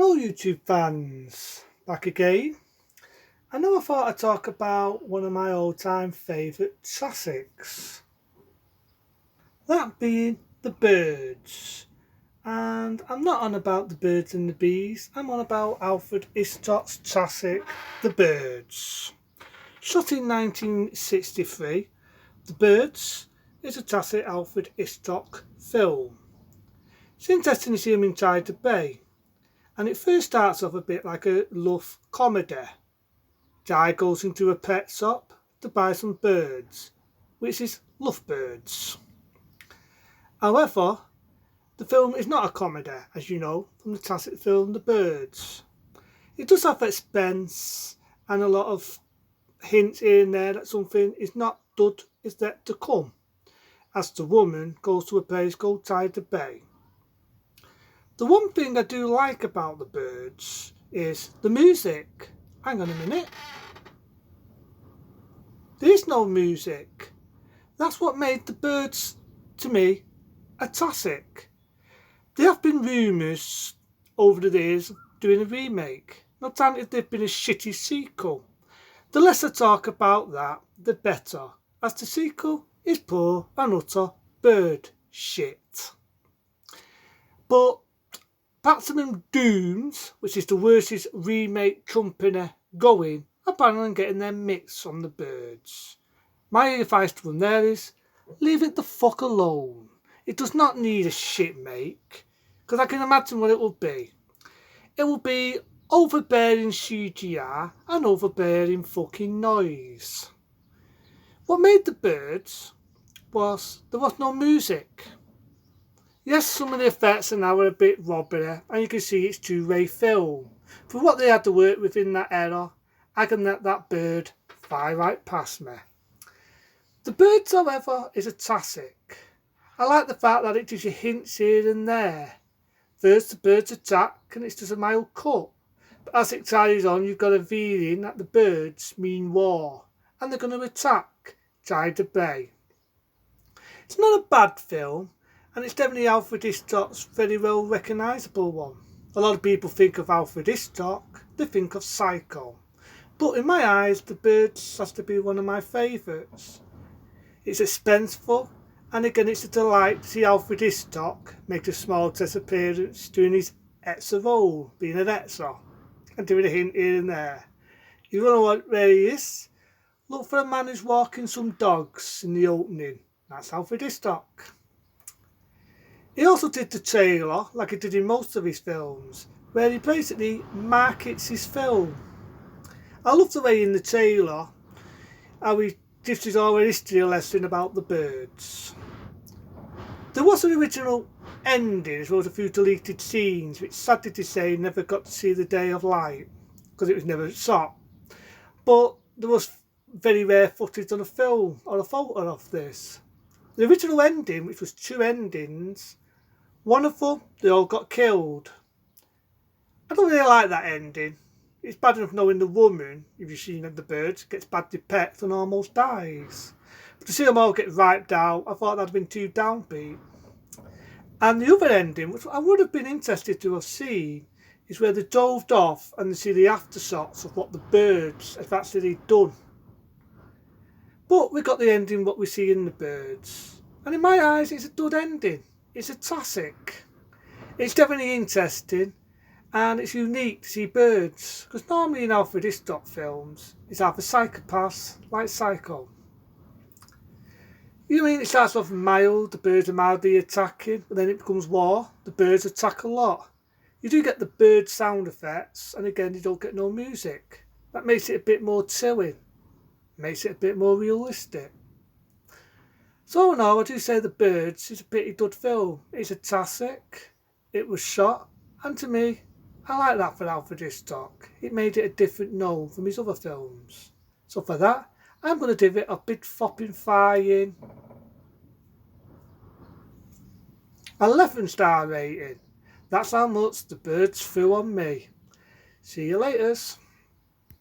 Hello YouTube fans, back again. I thought I'd talk about one of my all-time favourite classics, that being The Birds. And I'm not on about The Birds and the Bees, I'm on about Alfred Hitchcock's classic The Birds. Shot in 1963, The Birds is a classic Alfred Hitchcock film. It's interesting to see him inside the bay. And it first starts off a bit like a love comedy. Guy goes into a pet shop to buy some birds, which is lovebirds. However, the film is not a comedy, as you know, from the classic film The Birds. It does have expense and a lot of hints here and there that something is not good is yet to come, as the woman goes to a place called Tidal Bay. The one thing I do like about The Birds is the music. Hang on a minute. There is no music. That's what made The Birds, to me, a classic. There have been rumours over the years of doing a remake. Not that they've been a shitty sequel. The less I talk about that, the better, as the sequel is poor and utter bird shit. But Platinum Dunes, which is the worstest remake company going, are planning on getting their mitts on The Birds. My advice to them there is, leave it the fuck alone. It does not need a shit make, because I can imagine what it will be. It will be overbearing CGI and overbearing fucking noise. What made The Birds was there was no music. Yes, some of the effects are now a bit wobbly, and you can see it's two-way film. For what they had to work with in that era, I can let that bird fly right past me. The Birds, however, is a classic. I like the fact that it gives you hints here and there. First, the birds attack, and it's just a mild cut. But as it carries on, you've got a feeling that the birds mean war, and they're going to attack Tidal Bay. It's not a bad film. And it's definitely Alfred Hitchcock's very well recognisable one. A lot of people think of Alfred Hitchcock, they think of Psycho. But in my eyes, The Birds has to be one of my favourites. It's suspenseful, and again it's a delight to see Alfred Hitchcock make a small test appearance doing his Etzer role, being an Etzer, and doing a hint here and there. You don't know where he is? Look for a man who's walking some dogs in the opening. That's Alfred Hitchcock. He also did the trailer, like he did in most of his films, where he basically markets his film. I love the way in the trailer how he gives his oral history lesson about the birds. There was an original ending as well as a few deleted scenes, which sadly to say never got to see the day of light because it was never shot. But there was very rare footage on a film or a photo of this. The original ending, which was two endings, one of them, they all got killed. I don't really like that ending. It's bad enough knowing the woman, if you've seen The Birds, gets badly pecked and almost dies. But to see them all get wiped out, I thought that'd been too downbeat. And the other ending, which I would have been interested to have seen, is where they dove off and they see the aftershots of what the birds have actually done. But we got the ending what we see in The Birds. And in my eyes, it's a good ending. It's a classic. It's definitely interesting and it's unique to see birds, because normally in Alfred Hitchcock films it's either psychopaths like Psycho. You know, it starts off mild, the birds are mildly attacking, but then it becomes war, the birds attack a lot. You do get the bird sound effects, and again you don't get no music. That makes it a bit more chilling, makes it a bit more realistic. So no, I do say The Birds is a pretty good film. It's a classic, it was shot, and to me, I like that for Alfred Hitchcock. It made it a different known from his other films. So for that, I'm going to give it a big fopping flying 11-star rating. That's how much The Birds threw on me. See you later.